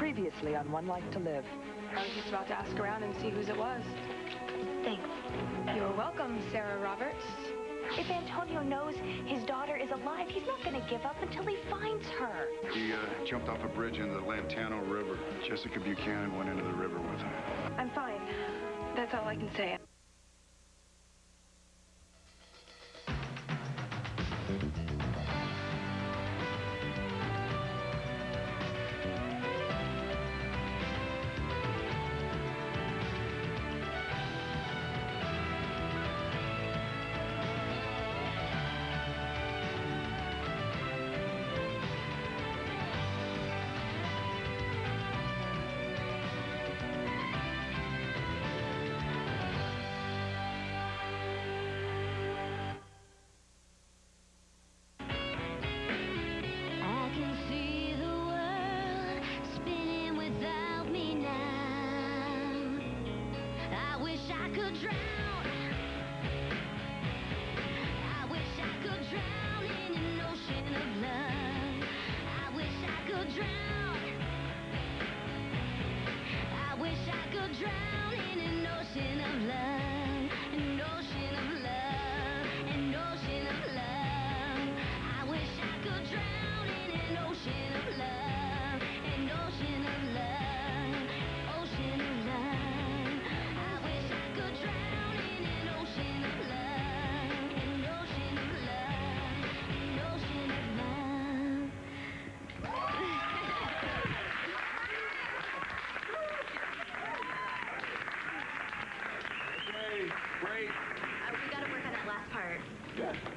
Previously on One Life to Live. I was just about to ask around and see whose it was. Thanks. You're welcome, Sarah Roberts. If Antonio knows his daughter is alive, he's not going to give up until he finds her. He jumped off a bridge into the Lantano River. Jessica Buchanan went into the river with him. I'm fine. That's all I can say.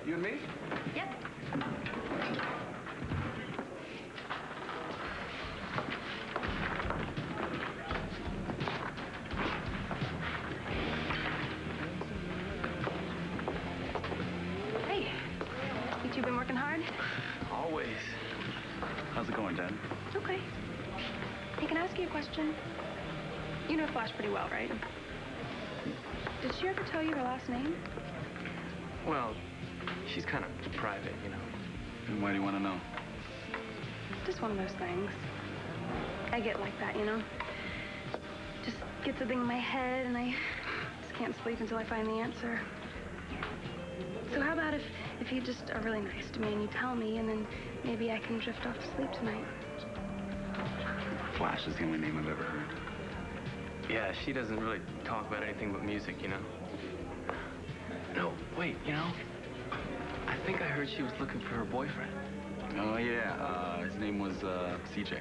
You and me? Yep. Hey, you two been working hard? Always. How's it going, Dad? Okay. Hey, can I ask you a question? You know Flash pretty well, right? Did she ever tell you her last name? Well, she's kind of private, you know. And why do you want to know? Just one of those things. I get like that, you know? Just gets a thing in my head, and I just can't sleep until I find the answer. So how about if you just are really nice to me and you tell me, and then maybe I can drift off to sleep tonight? Flash is the only name I've ever heard. Yeah, she doesn't really talk about anything but music, you know. No, wait, you know, I think I heard she was looking for her boyfriend. Oh, yeah. His name was CJ.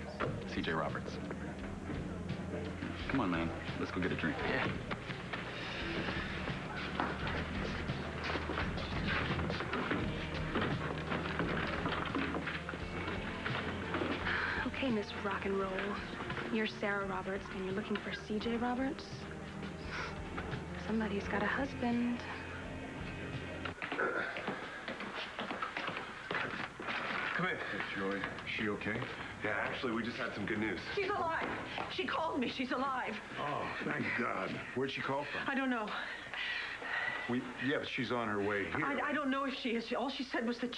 CJ Roberts. Come on, man. Let's go get a drink. Yeah. Okay, Miss Rock and Roll. You're Sarah Roberts, and you're looking for CJ Roberts? Somebody's got a husband. Come in. Hey, Joy. Is she okay? Yeah, actually, we just had some good news. She's alive. She called me. She's alive. Oh, thank God. Where'd she call from? I don't know. Yeah, but she's on her way here. I don't know if she is. All she said was that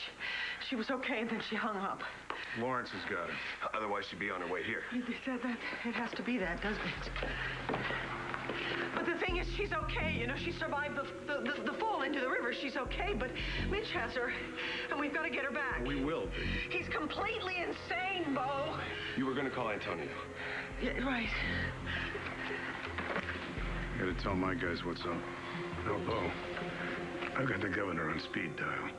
she was okay, and then she hung up. Lawrence has got her. Otherwise, she'd be on her way here. It has to be that, doesn't it? But the thing is, she's okay. You know, she survived the fall into the river. She's okay, but Mitch has her, and we've got to get her back. We will. He's completely insane, Bo. You were going to call Antonio. Yeah, right. Gotta tell my guys what's up. No, Bo. I've got the governor on speed dial.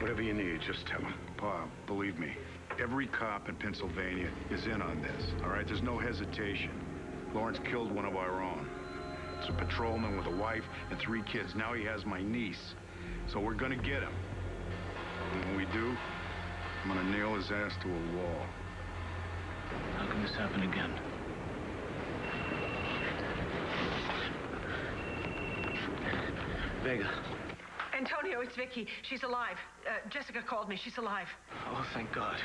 Whatever you need, just tell him. Pa, believe me, every cop in Pennsylvania is in on this, all right? There's no hesitation. Lawrence killed one of our own. It's a patrolman with a wife and 3 kids. Now he has my niece. So we're gonna get him. And when we do, I'm gonna nail his ass to a wall. How can this happen again? Vega. Antonio, it's Vicky. She's alive. Jessica called me. She's alive. Oh, thank God.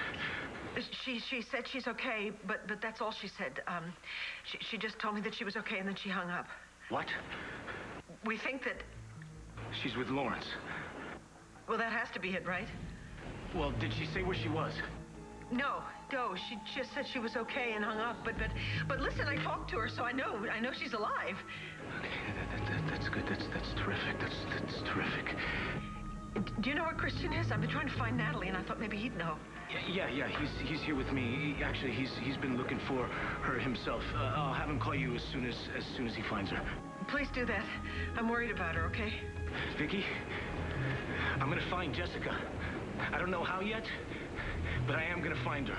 She said she's okay, but that's all she said. She just told me that she was okay, and then she hung up. What? We think that... She's with Lawrence. Well, that has to be it, right? Well, did she say where she was? No. She just said she was okay and hung up. But listen, I talked to her, so I know she's alive. Okay, that's good. That's terrific. That's terrific. Do you know where Christian is? I've been trying to find Natalie, and I thought maybe he'd know. Yeah. He's here with me. Actually, he's been looking for her himself. I'll have him call you as soon as he finds her. Please do that. I'm worried about her, okay? Vicky, I'm gonna find Jessica. I don't know how yet, but I am gonna find her.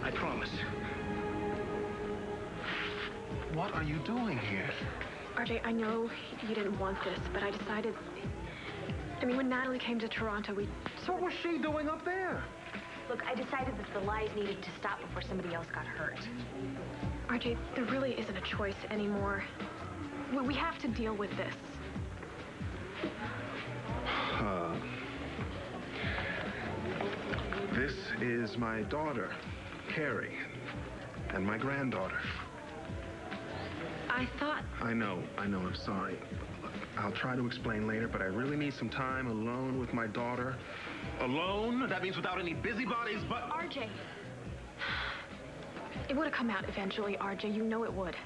I promise. What are you doing here? RJ, I know you didn't want this, but I decided... I mean, when Natalie came to Toronto, we... What was she doing up there? Look, I decided that the lies needed to stop before somebody else got hurt. RJ, there really isn't a choice anymore. We have to deal with this. This is my daughter, Carrie, and my granddaughter. I thought... I know, I'm sorry. Look, I'll try to explain later, but I really need some time alone with my daughter. Alone? That means without any busybodies, but... RJ. It would have come out eventually, RJ. You know it would.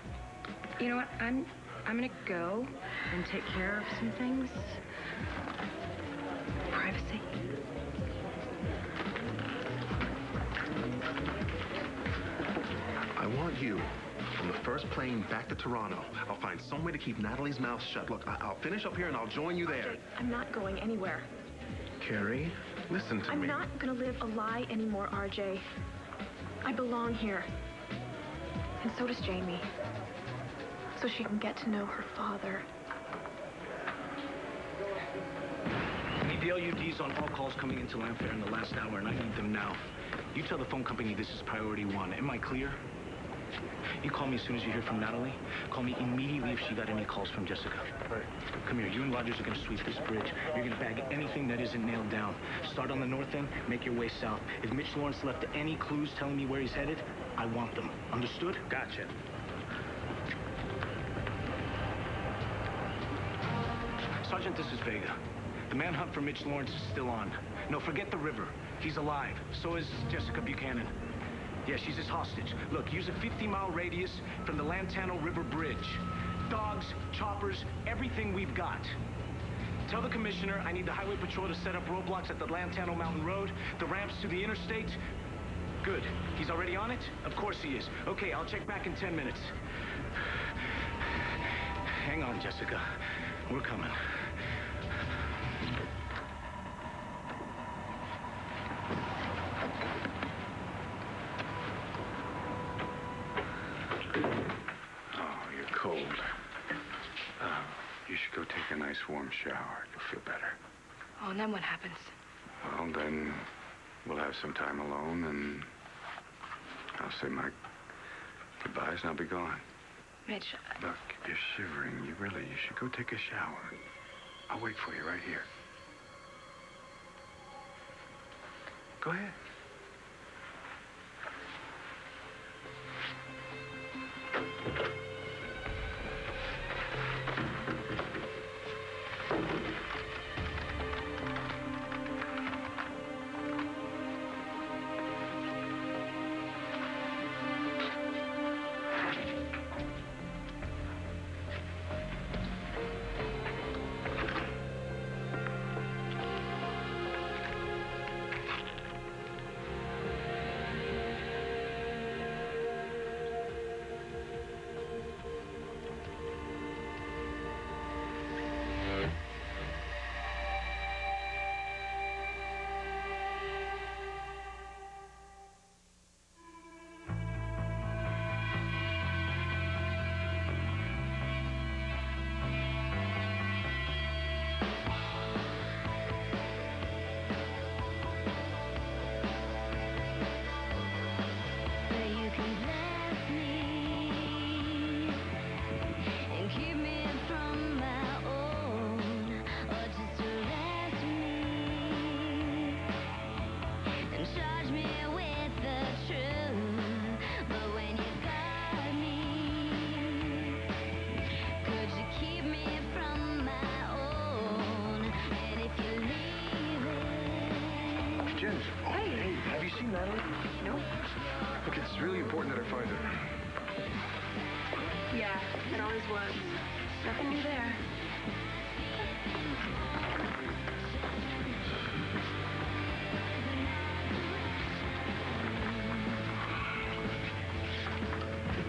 You know what? I'm gonna go and take care of some things. Privacy. I want you on the first plane back to Toronto. I'll find some way to keep Natalie's mouth shut. Look, I'll finish up here and I'll join you there. RJ, I'm not going anywhere. Carrie, listen to me. I'm not gonna live a lie anymore, RJ. I belong here. And so does Jamie. So she can get to know her father. Need the LUDs on all calls coming into Lanfair in the last hour, and I need them now. You tell the phone company this is priority 1. Am I clear? You call me as soon as you hear from Natalie. Call me immediately if she got any calls from Jessica. All right. Come here. You and Rogers are going to sweep this bridge. You're going to bag anything that isn't nailed down. Start on the north end, make your way south. If Mitch Lawrence left any clues telling me where he's headed, I want them. Understood? Gotcha. Sergeant, this is Vega. The manhunt for Mitch Lawrence is still on. No, forget the river. He's alive. So is Jessica Buchanan. Yeah, she's his hostage. Look, use a 50-mile radius from the Lantano River Bridge. Dogs, choppers, everything we've got. Tell the commissioner I need the highway patrol to set up roadblocks at the Lantano Mountain Road, the ramps to the interstate. Good. He's already on it? Of course he is. Okay, I'll check back in 10 minutes. Hang on, Jessica. We're coming. Cold. You should go take a nice warm shower. You'll feel better. Oh, and then what happens? Well, then we'll have some time alone, and I'll say my goodbyes, and I'll be gone. Mitch, Look, you're shivering. You should go take a shower. I'll wait for you right here. Go ahead. really important that I find her. Yeah, it always was. Nothing new there.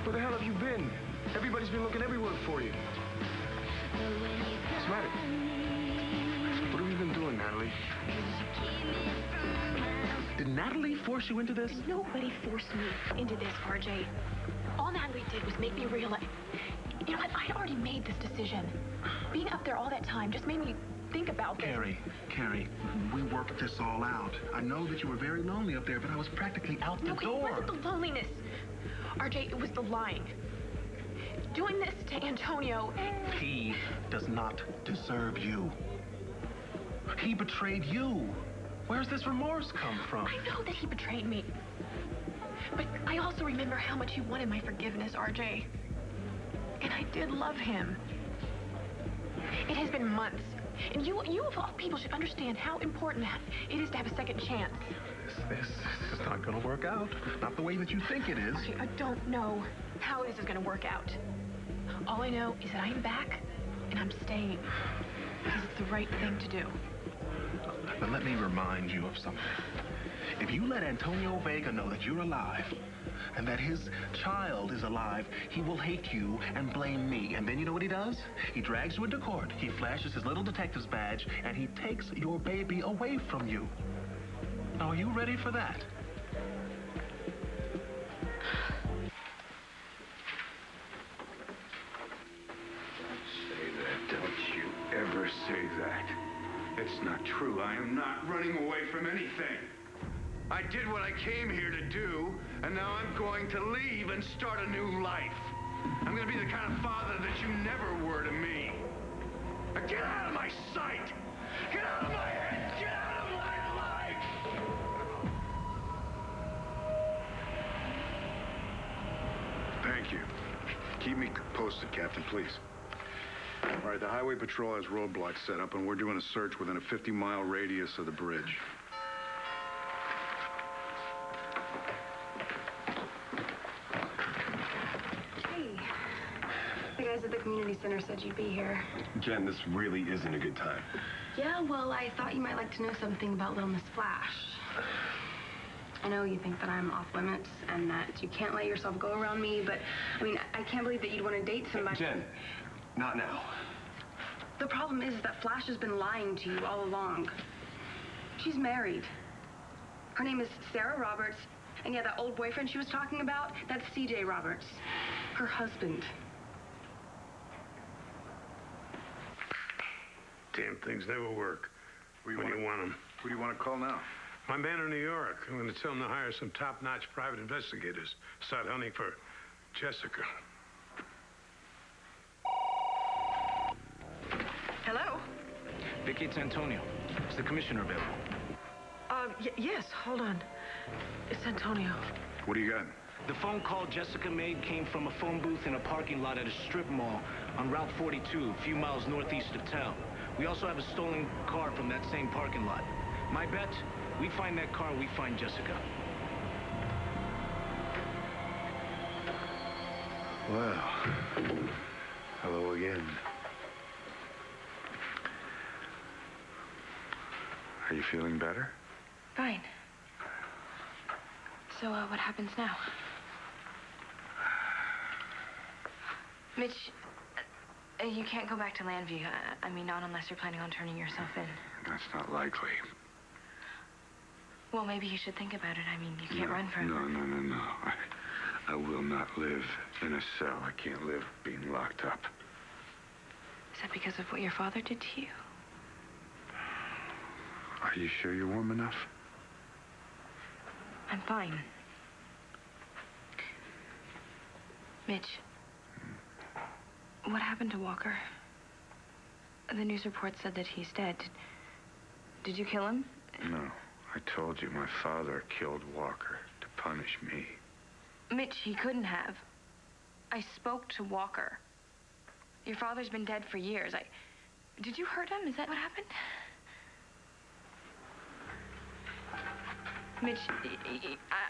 Where the hell have you been? Everybody's been looking everywhere for you. What's the matter? What have you been doing, Natalie? Did Natalie force you into this? Nobody forced me into this, RJ. All Natalie did was make me realize... You know what? I'd already made this decision. Being up there all that time just made me think about this. Carrie, we worked this all out. I know that you were very lonely up there, but I was practically out the door. It wasn't the loneliness. RJ, it was the lying. Doing this to Antonio... He does not deserve you. He betrayed you. Where's this remorse come from? I know that he betrayed me. But I also remember how much he wanted my forgiveness, RJ. And I did love him. It has been months. And you of all people should understand how important it is to have a second chance. This is not going to work out. Not the way that you think it is. RJ, I don't know how this is going to work out. All I know is that I'm back and I'm staying. Because it's the right thing to do. But let me remind you of something. If you let Antonio Vega know that you're alive and that his child is alive, he will hate you and blame me. And then you know what he does? He drags you into court. He flashes his little detective's badge and he takes your baby away from you. Now, are you ready for that? Say that. Don't you ever say that. It's not true. I am not running away from anything. I did what I came here to do, and now I'm going to leave and start a new life. I'm going to be the kind of father that you never were to me. Now get out of my sight! Get out of my head! Get out of my life! Thank you. Keep me posted, Captain, please. All right, the Highway Patrol has roadblocks set up, and we're doing a search within a 50-mile radius of the bridge. Hey, the guys at the community center said you'd be here. Jen, this really isn't a good time. Yeah, well, I thought you might like to know something about Little Miss Flash. I know you think that I'm off limits and that you can't let yourself go around me, but, I mean, I can't believe that you'd want to date somebody. Jen, not now. The problem is that Flash has been lying to you all along. She's married. Her name is Sarah Roberts, and yeah, that old boyfriend she was talking about, that's CJ Roberts, her husband. Damn things never work. When you want them. Who do you want to call now? My man in New York. I'm going to tell him to hire some top-notch private investigators. Start hunting for Jessica. Hello? Vicky, it's Antonio. Is the commissioner available? Yes, hold on. It's Antonio. What do you got? The phone call Jessica made came from a phone booth in a parking lot at a strip mall on Route 42, a few miles northeast of town. We also have a stolen car from that same parking lot. My bet, we find that car, we find Jessica. Well, hello again. Are you feeling better? Fine. So, what happens now? Mitch, you can't go back to Landview. I mean, not unless you're planning on turning yourself in. That's not likely. Well, maybe you should think about it. I mean, you can't run forever. No. I will not live in a cell. I can't live being locked up. Is that because of what your father did to you? Are you sure you're warm enough? I'm fine. Mitch, what happened to Walker? The news report said that he's dead. Did you kill him? No. I told you my father killed Walker to punish me. Mitch, he couldn't have. I spoke to Walker. Your father's been dead for years. Did you hurt him? Is that what happened? Mitch,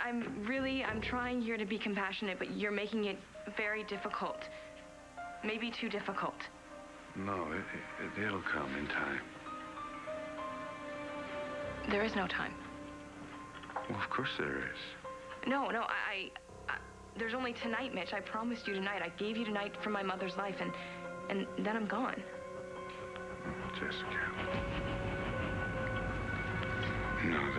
I'm trying here to be compassionate, but you're making it very difficult. Maybe too difficult. No, it'll come in time. There is no time. Well, of course there is. No, there's only tonight, Mitch. I promised you tonight. I gave you tonight for my mother's life, and then I'm gone. Jessica. No,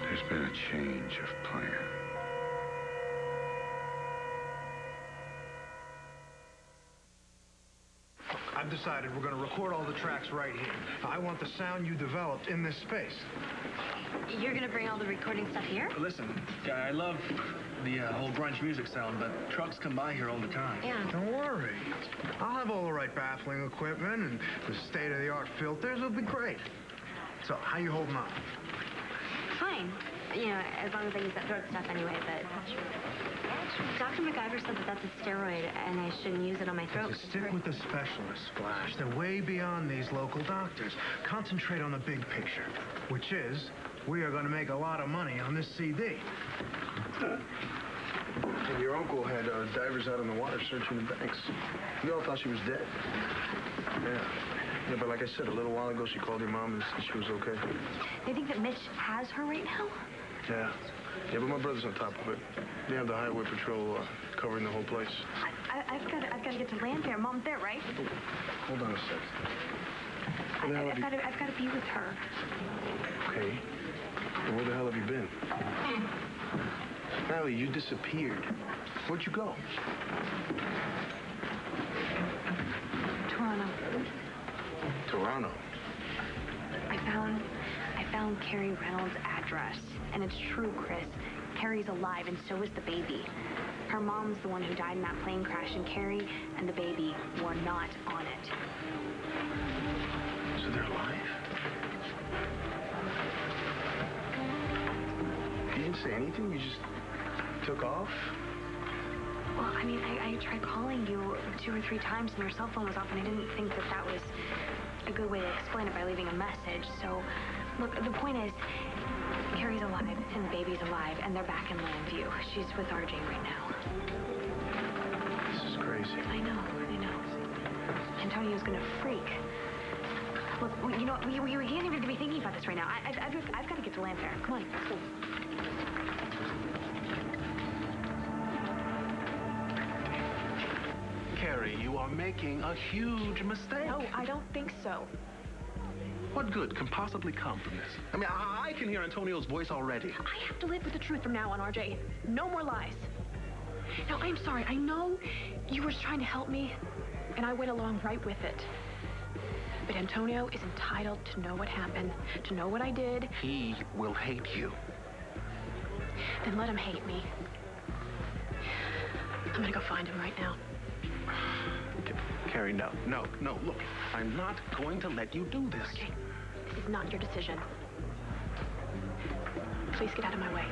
there's been a change of plan. I've decided we're going to record all the tracks right here. I want the sound you developed in this space. You're gonna bring all the recording stuff here? Listen, I love the whole grunge music sound, but trucks come by here all the time. Yeah. Don't worry. I'll have all the right baffling equipment and the state-of-the-art filters. It'll be great. So, how you holding on? Fine. You know, as long as I use that throat stuff anyway, but... Dr. MacGyver said that that's a steroid and I shouldn't use it on my throat. Just stick with the specialists, Flash. They're way beyond these local doctors. Concentrate on the big picture, which is we are going to make a lot of money on this CD. And your uncle had divers out in the water searching the banks. We all thought she was dead. Yeah, but like I said, a little while ago, she called your mom and said she was okay. They think that Mitch has her right now? Yeah, but my brother's on top of it. They have the highway patrol covering the whole place. I've got to get to Landfair. Mom's there, right? Oh, hold on a sec. I've got to be with her. Okay. And where the hell have you been? Allie, you disappeared. Where'd you go? Toronto. Toronto? I found Carrie Reynolds' address. And it's true, Chris. Carrie's alive, and so is the baby. Her mom's the one who died in that plane crash, and Carrie and the baby were not on it. So they're alive? You didn't say anything? You just took off? Well, I mean, I tried calling you 2 or 3 times, and your cell phone was off, and I didn't think that was a good way to explain it by leaving a message. So, look, the point is, Carrie's alive, and the baby's alive, and they're back in Landview. She's with RJ right now. This is crazy. I know. Antonio's gonna freak. Look, you know what? We can't even be thinking about this right now. I've got to get to Landfair. Come on, let's go. Carrie, you are making a huge mistake. No, I don't think so. What good can possibly come from this? I mean, I can hear Antonio's voice already. I have to live with the truth from now on, RJ. No more lies. Now, I'm sorry. I know you were trying to help me, and I went along right with it. But Antonio is entitled to know what happened, to know what I did. He will hate you. Then let him hate me. I'm gonna go find him right now. Carrie, no. Look, I'm not going to let you do this. RJ, this is not your decision. Please get out of my way.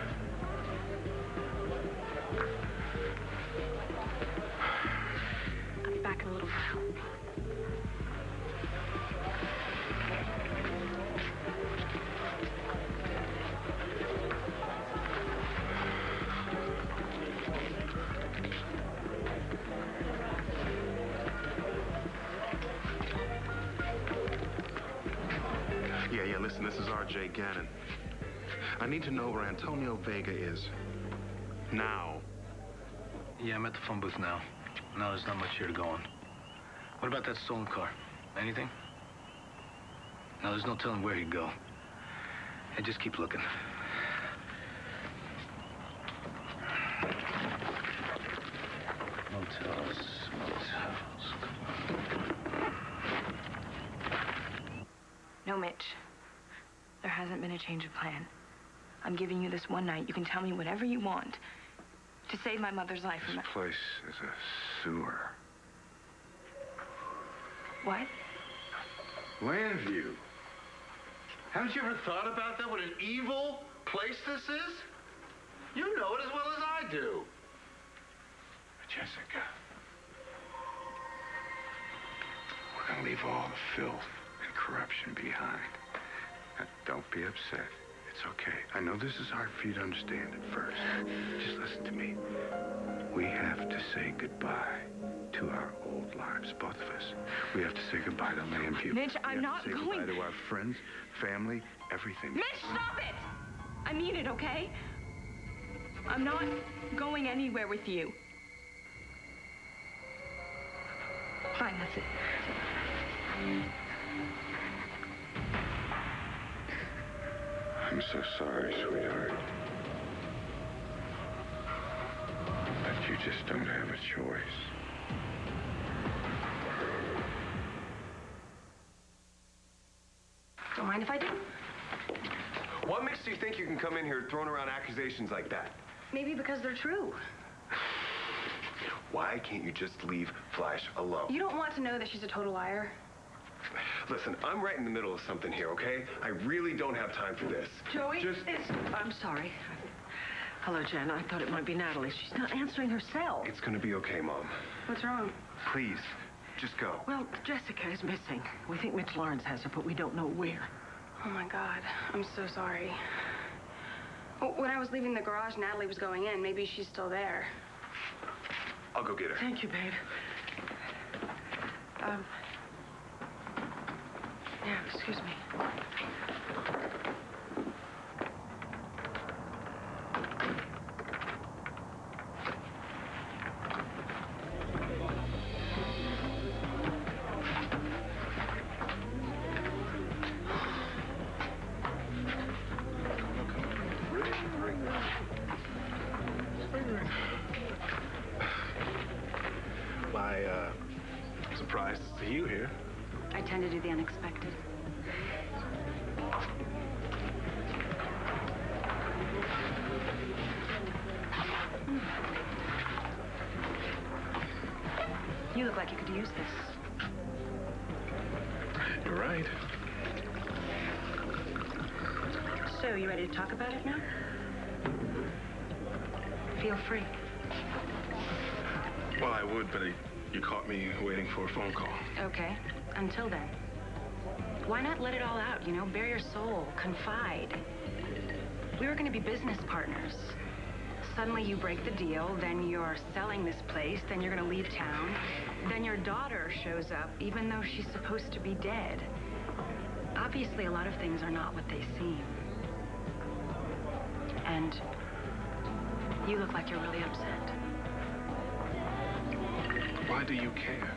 I'll be back in a little while. Yeah, listen, this is RJ Gannon. I need to know where Antonio Vega is. Now. Yeah, I'm at the phone booth now. No, there's not much here to go on. What about that stolen car? Anything? No, there's no telling where he'd go. Hey, just keep looking. Motels. No, Mitch. There hasn't been a change of plan. I'm giving you this one night. You can tell me whatever you want to save my mother's life. This place is a sewer. What? Landview. Haven't you ever thought about that? What an evil place this is? You know it as well as I do. Jessica. We're gonna leave all the filth and corruption behind. Don't be upset. It's okay. I know this is hard for you to understand at first. Just listen to me. We have to say goodbye to our old lives, both of us. We have to say goodbye to Lambview. Mitch, I'm not say going. Goodbye to our friends, family, everything. Mitch, stop it! I mean it, okay? I'm not going anywhere with you. Fine, that's it. I'm so sorry, sweetheart. But you just don't have a choice. Don't mind if I do. What makes you think you can come in here throwing around accusations like that? Maybe because they're true. Why can't you just leave Flash alone? You don't want to know that she's a total liar. Listen, I'm right in the middle of something here, okay? I really don't have time for this. Joey, I'm sorry. Hello, Jen. I thought it might be Natalie. She's not answering her cell. It's gonna be okay, Mom. What's wrong? Please, just go. Well, Jessica is missing. We think Mitch Lawrence has her, but we don't know where. Oh, my God. I'm so sorry. When I was leaving the garage, Natalie was going in. Maybe she's still there. I'll go get her. Thank you, babe. Yeah, excuse me. Surprised to see you here. I tend to do the unexpected. You look like you could use this. You're right. So, you ready to talk about it now? Feel free. Well, I would, but you caught me waiting for a phone call. Okay. Until then. Why not let it all out, you know? Bare your soul. Confide. We were going to be business partners. Suddenly you break the deal, then you're selling this place, then you're going to leave town. Then your daughter shows up, even though she's supposed to be dead. Obviously, a lot of things are not what they seem. And you look like you're really upset. Why do you care?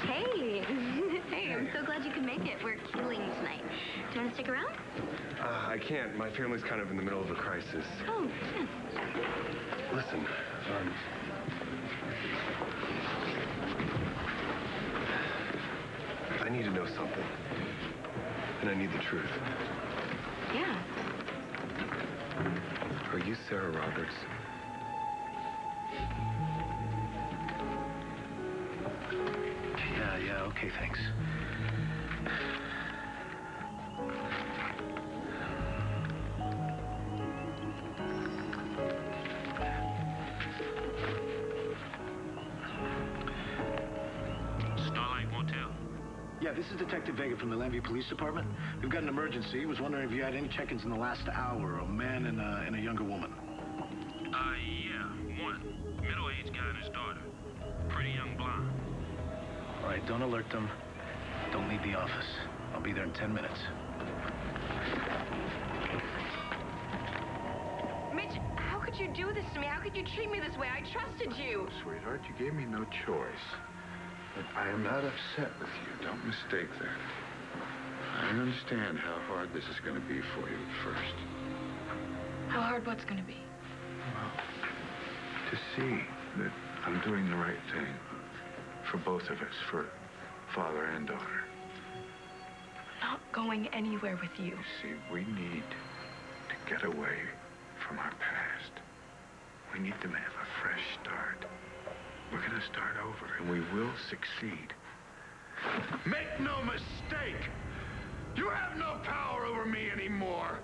Hey. Hey, I'm so glad you could make it. We're healing tonight. Do you want to stick around? I can't. My family's kind of in the middle of a crisis. Oh, yeah. Listen, I need to know something. And I need the truth. Yeah. Are you Sarah Roberts? Yeah, okay, thanks. Yeah, this is Detective Vega from the Lambview Police Department. We've got an emergency. Was wondering if you had any check-ins in the last hour. A man and a younger woman. Yeah, one. Middle-aged guy and his daughter. Pretty young blonde. All right, don't alert them. Don't leave the office. I'll be there in 10 minutes. Mitch, how could you do this to me? How could you treat me this way? I trusted you. Oh, sweetheart, you gave me no choice. But I am not upset with you. Don't mistake that. I understand how hard this is going to be for you at first. How hard what's going to be? Well, to see that I'm doing the right thing for both of us, for father and daughter. I'm not going anywhere with you. See, we need to get away from our past. We need to have a fresh start. We're gonna start over, and we will succeed. Make no mistake! You have no power over me anymore!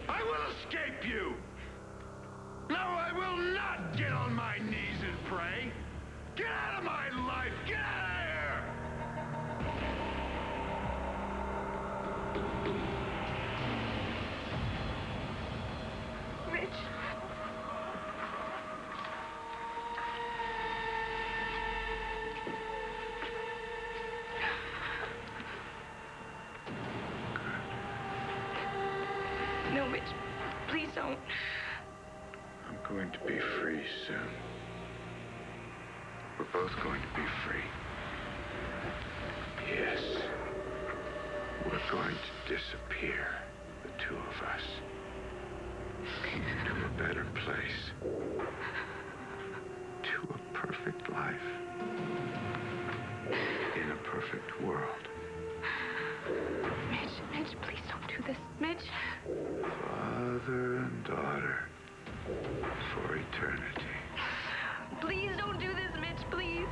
I will escape you! No, I will not get on my knees and pray! Get out of my life! Get out of here! Mitch. No, Mitch. Please don't. I'm going to be free soon. We're both going to be free. Yes. We're going to disappear, the two of us, to a better place, to a perfect life, in a perfect world. Mitch, please don't do this. Mitch. Father and daughter for eternity. Please don't do this, Mitch, please.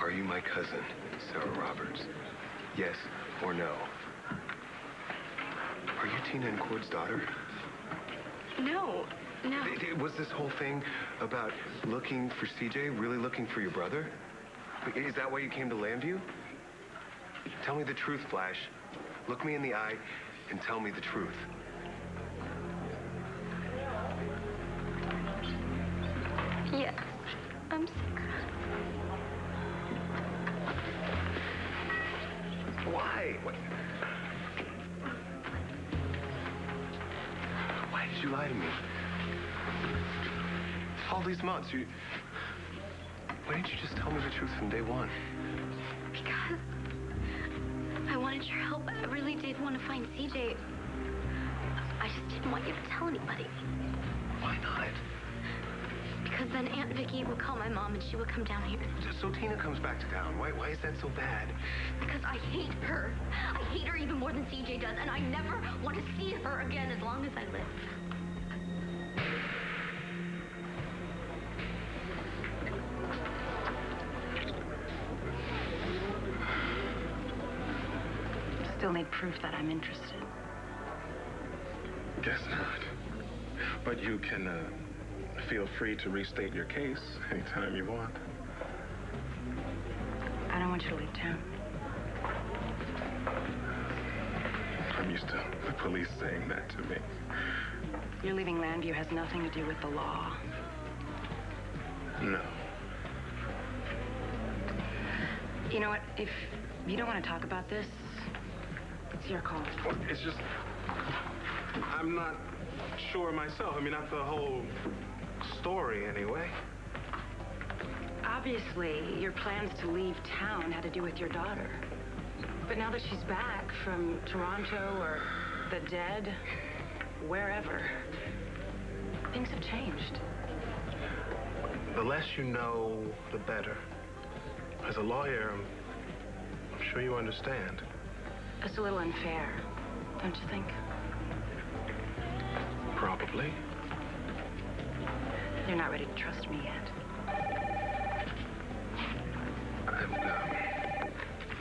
Are you my cousin, Sarah Roberts? Yes or no? Are you Tina and Cord's daughter? No. Was this whole thing about looking for CJ, really looking for your brother? Is that why you came to Landview? Tell me the truth, Flash. Look me in the eye and tell me the truth. Yes, I'm sick. Why? Why did you lie to me? All these months, why didn't you just tell me the truth from day one? Because I wanted your help. I really did want to find CJ. I just didn't want you to tell anybody. Why not? Because then Aunt Vicky would call my mom and she would come down here. So Tina comes back to town. Why is that so bad? Because I hate her. I hate her even more than CJ does, and I never want to see her again as long as I live. Still need proof that I'm interested. Guess not. But you can feel free to restate your case anytime you want. I don't want you to leave town. I'm used to the police saying that to me. Your leaving Landview has nothing to do with the law. No. You know what? If you don't want to talk about this, it's your call. Well, it's just, I'm not sure myself. I mean, not the whole story, anyway. Obviously, your plans to leave town had to do with your daughter. But now that she's back from Toronto or the dead, wherever, things have changed. The less you know, the better. As a lawyer, I'm sure you understand. It's a little unfair, don't you think? Probably. You're not ready to trust me yet. I've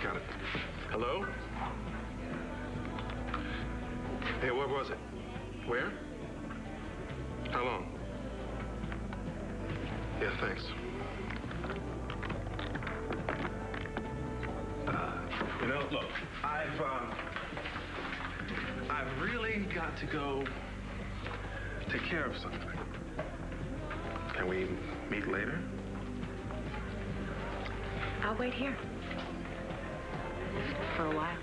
got it. Hello? Hey, where was it? Where? How long? Yeah, thanks. You know, look, I've really got to go take care of something. Can we meet later? I'll wait here. For a while.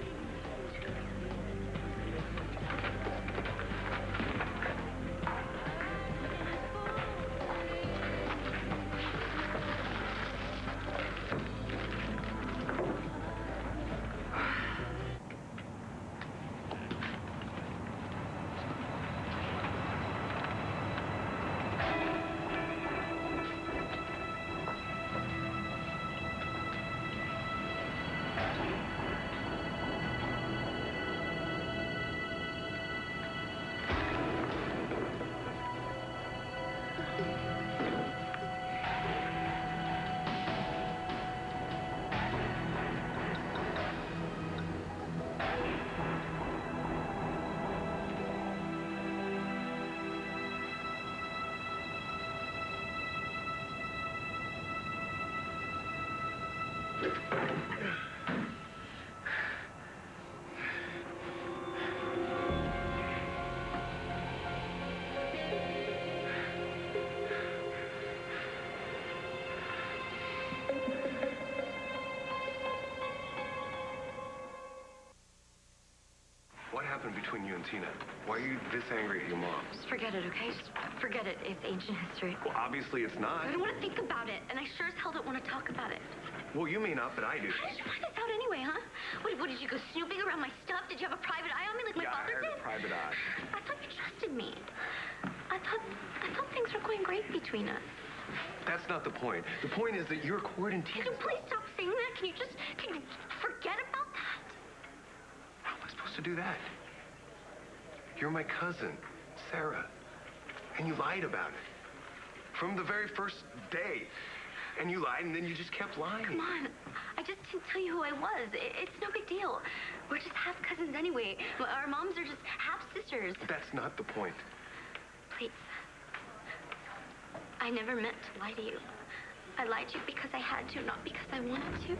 What happened between you and Tina? Why are you this angry at your mom? Just forget it, okay? Just forget it. It's ancient history. Well, obviously it's not. I don't want to think about it, and I sure as hell don't want to talk about it. Well, you may not, but I do. How did you find this out anyway, huh? What did you go snooping around my stuff? Did you have a private eye on me like my father did? Yeah, I had a private eye. I thought you trusted me. I thought things were going great between us. That's not the point. The point is that you're courting Tina. Can you please stop saying that? Can you forget about that? How am I supposed to do that? You're my cousin, Sarah, and you lied about it. From the very first day. And you lied, and then you just kept lying. Come on. I just didn't tell you who I was. It's no big deal. We're just half cousins anyway. Our moms are just half sisters. That's not the point. Please. I never meant to lie to you. I lied to you because I had to, not because I wanted to.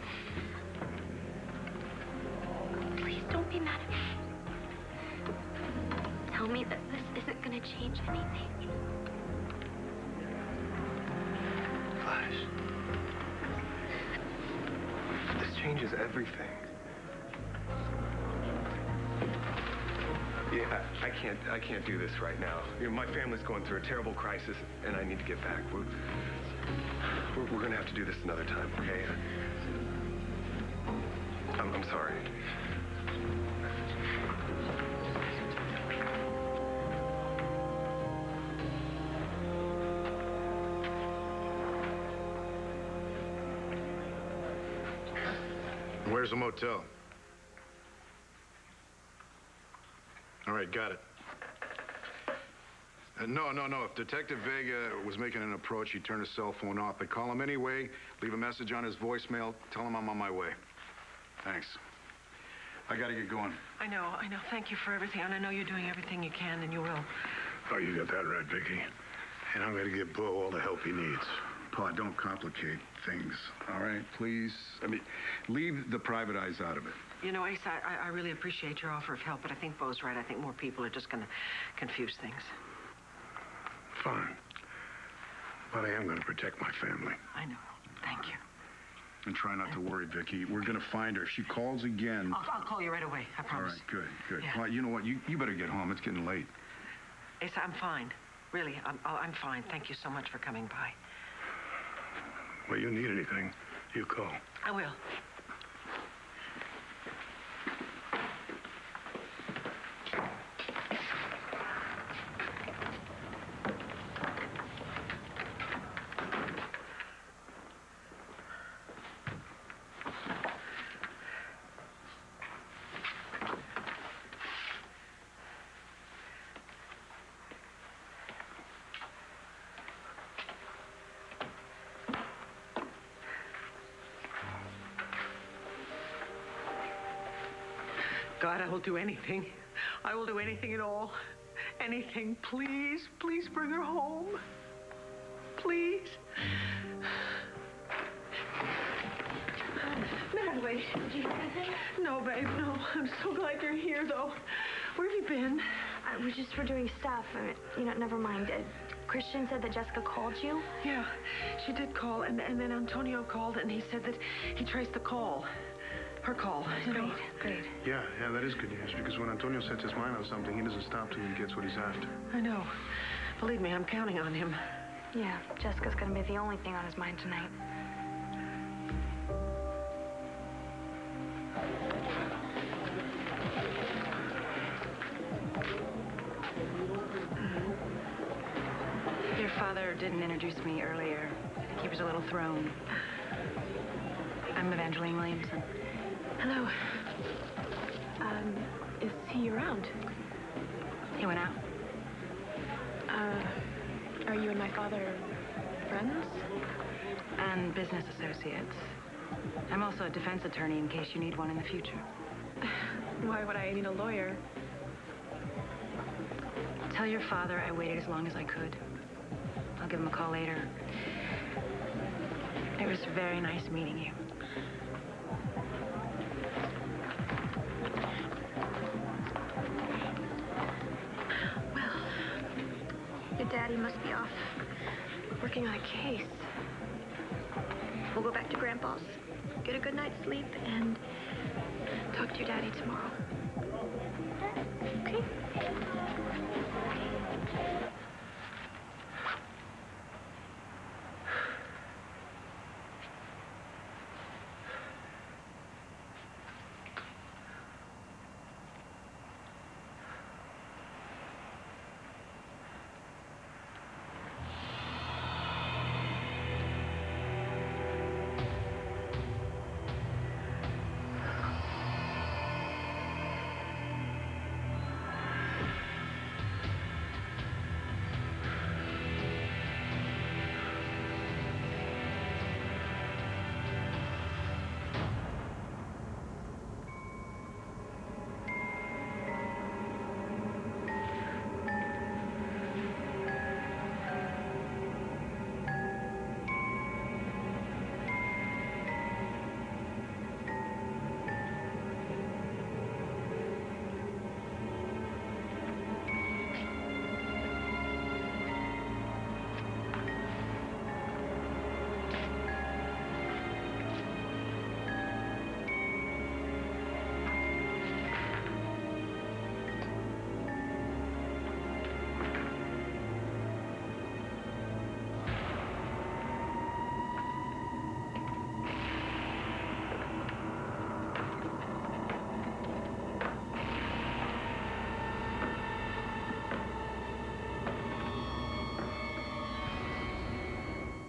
Please don't be mad at me. Tell me that this isn't going to change anything. Flash. This changes everything. Yeah, I can't do this right now. You know, my family's going through a terrible crisis, and I need to get back. We're gonna have to do this another time, okay? I'm sorry. Where's the motel? All right, got it. No. If Detective Vega was making an approach, he'd turn his cell phone off. But call him anyway, leave a message on his voicemail, tell him I'm on my way. Thanks. I gotta get going. I know. Thank you for everything, and I know you're doing everything you can, and you will. Oh, you got that right, Vicky. And I'm going to give Bo all the help he needs. Pa, don't complicate things, all right? Please. I mean, leave the private eyes out of it. You know, Ace, I really appreciate your offer of help, but I think Bo's right. I think more people are just going to confuse things. Fine. But I am going to protect my family. I know. Thank you. And try not to worry, Vicky. We're going to find her. If she calls again... I'll call you right away. I promise. All right, good. Yeah. Well, you know what? You better get home. It's getting late. Ace, I'm fine. Really, I'm fine. Thank you so much for coming by. Well, you need anything, you call. I will. God, I will do anything. I will do anything at all. Anything. Please, please bring her home. Please. Natalie. Did you hear anything? No, babe, no. I'm so glad you're here, though. Where have you been? We just were doing stuff. Never mind. Christian said that Jessica called you? Yeah, she did call, and then Antonio called, and he said that he traced the call. Her call. Great. Yeah, that is good news, because when Antonio sets his mind on something, he doesn't stop till he gets what he's after. I know. Believe me, I'm counting on him. Yeah, Jessica's gonna be the only thing on his mind tonight. Your father didn't introduce me earlier. He was a little thrown. I'm Evangeline Williamson. Hello. Is he around? He went out. Are you and my father friends? And business associates. I'm also a defense attorney in case you need one in the future. Why would I need a lawyer? Tell your father I waited as long as I could. I'll give him a call later. It was very nice meeting you. Daddy must be off working on a case. We'll go back to Grandpa's, get a good night's sleep, and talk to your Daddy tomorrow.